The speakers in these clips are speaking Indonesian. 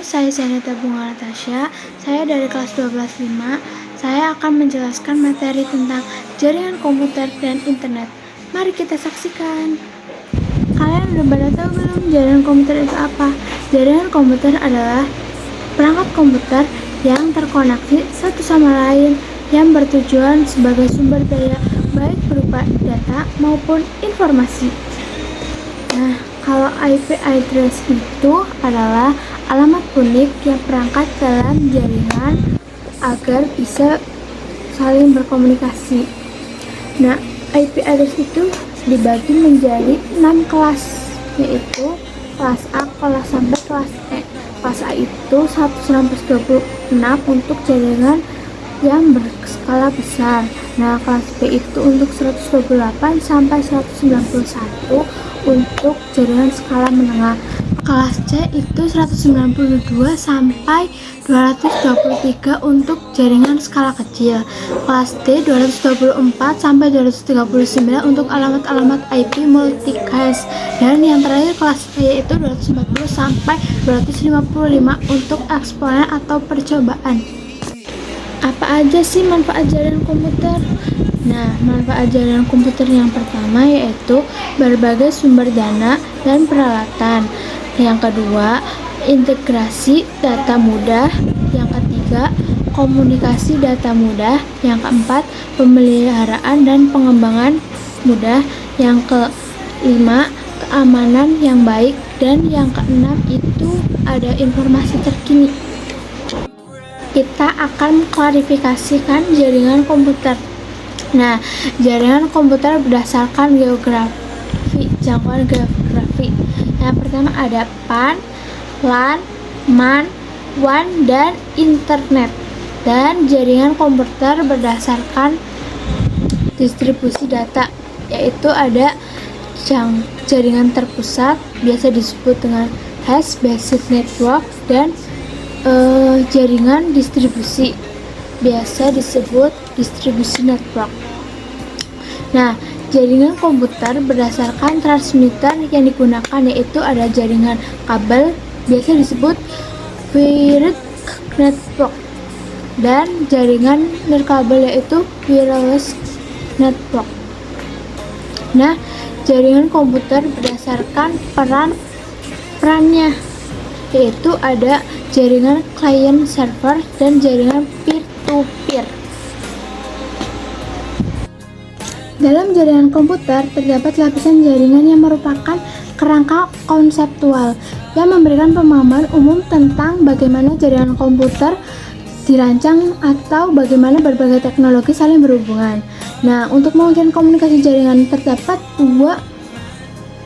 saya Zaneta Bunga Natasha. Saya dari kelas 12-5. Saya akan menjelaskan materi tentang jaringan komputer dan internet. Mari kita saksikan. Kalian udah pada tahu belum jaringan komputer itu apa? Jaringan komputer adalah perangkat komputer yang terkoneksi satu sama lain yang bertujuan sebagai sumber daya baik berupa data maupun informasi. Nah, kalau IP address itu adalah alamat unik yang perangkat dalam jaringan agar bisa saling berkomunikasi. Nah, IP address itu dibagi menjadi 6 kelas, yaitu kelas A, kelas sampai kelas E. Kelas A itu 126 untuk jaringan yang berskala besar. Nah, kelas B itu untuk 128 sampai 191 untuk jaringan skala menengah. Kelas C itu 192 sampai 223 untuk jaringan skala kecil. Kelas D 224 sampai 239 untuk alamat-alamat IP multicast. Dan yang terakhir kelas E yaitu 240 sampai 255 untuk eksponen atau percobaan. Apa aja sih manfaat jaringan komputer? Nah, manfaat jaringan komputer yang pertama yaitu berbagai sumber dana dan peralatan. Yang kedua, integrasi data mudah. Yang ketiga, komunikasi data mudah. Yang keempat, pemeliharaan dan pengembangan mudah. Yang kelima, keamanan yang baik. Dan yang keenam itu ada informasi terkini. Kita akan klarifikasikan jaringan komputer. Nah, jaringan komputer berdasarkan geografi, jangkauan geografi. Yang pertama ada PAN, LAN, MAN, WAN, dan internet. Dan jaringan komputer berdasarkan distribusi data, yaitu ada jaringan terpusat, biasa disebut dengan hash based network, dan jaringan distribusi, biasa disebut distribusi network. Nah, jaringan komputer berdasarkan transmitter yang digunakan yaitu ada jaringan kabel, biasa disebut wired network, dan jaringan nirkabel yaitu wireless network. Nah, jaringan komputer berdasarkan perannya yaitu ada jaringan client server dan jaringan peer-to-peer. Dalam jaringan komputer terdapat lapisan jaringan yang merupakan kerangka konseptual yang memberikan pemahaman umum tentang bagaimana jaringan komputer dirancang atau bagaimana berbagai teknologi saling berhubungan. Nah, untuk mewujudkan komunikasi jaringan terdapat dua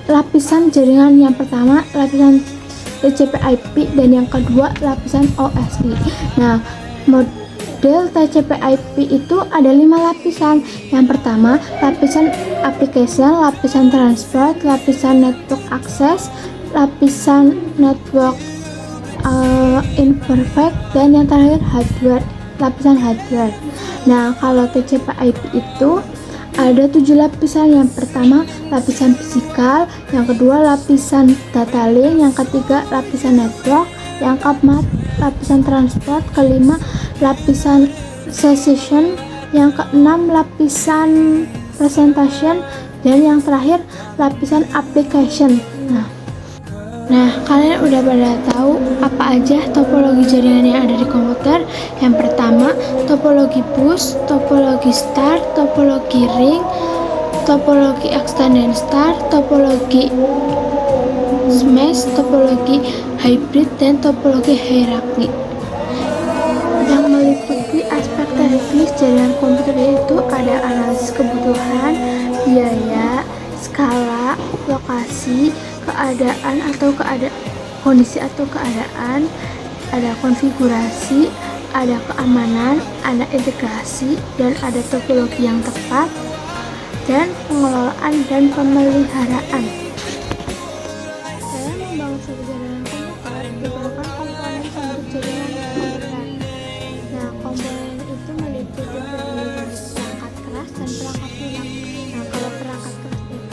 lapisan jaringan. Yang pertama, lapisan TCP/IP, dan yang kedua lapisan OSI. Nah, model TCP/IP itu ada 5 lapisan. Yang pertama, lapisan application, lapisan transport, lapisan network access, lapisan network imperfect, dan yang terakhir hardware, lapisan hardware. Nah, kalau TCP/IP itu ada 7 lapisan. Yang pertama lapisan fisikal, yang kedua lapisan data link, yang ketiga lapisan network, yang keempat lapisan transport, kelima lapisan session, yang keenam lapisan presentation, dan yang terakhir lapisan application. Nah, kalian udah pada tahu apa aja topologi jaringan yang ada di komputer? Yang pertama, topologi bus, topologi star, topologi ring, topologi extended star, topologi mesh, topologi hybrid, dan topologi hierarki. Yang meliputi aspek teknis jaringan komputer itu ada analisis kebutuhan, biaya, skala, lokasi, keadaan atau kondisi atau keadaan, ada konfigurasi, ada keamanan, ada integrasi, dan ada topologi yang tepat, dan pengelolaan dan pemeliharaan. Dalam membangun suatu jaringan komputer diperlukan komponen pembentuk jaringan komputer. Nah, komponen itu meliputi terdiri dari perangkat keras dan perangkat lunak. Nah, kalau perangkat keras itu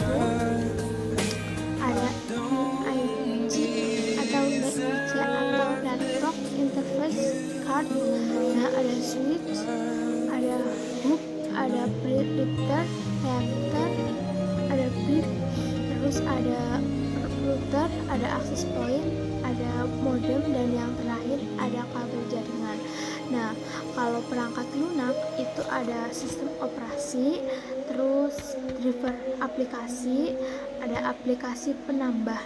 ada IC atau NIC atau data terus ada router, ada access point, ada modem, dan yang terakhir ada kabel jaringan. Nah, kalau perangkat lunak itu ada sistem operasi, terus driver aplikasi, ada aplikasi penambah.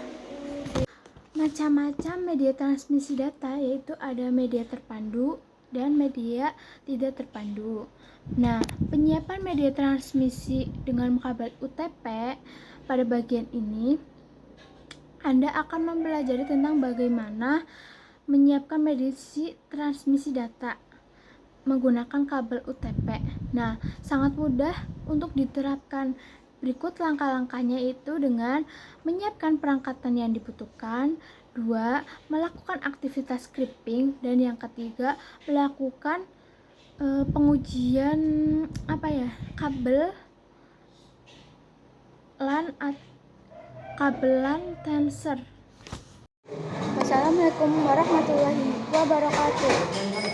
Macam-macam media transmisi data, yaitu ada media terpandu dan media tidak terpandu. Nah, penyiapan media transmisi dengan kabel UTP pada bagian ini Anda akan mempelajari tentang bagaimana menyiapkan media transmisi data menggunakan kabel UTP. Nah, sangat mudah untuk diterapkan. Berikut langkah-langkahnya itu dengan menyiapkan perangkatan yang dibutuhkan, 2. Melakukan aktivitas scripting, dan yang ketiga melakukan pengujian kabel LAN tensor. Wassalamualaikum warahmatullahi wabarakatuh.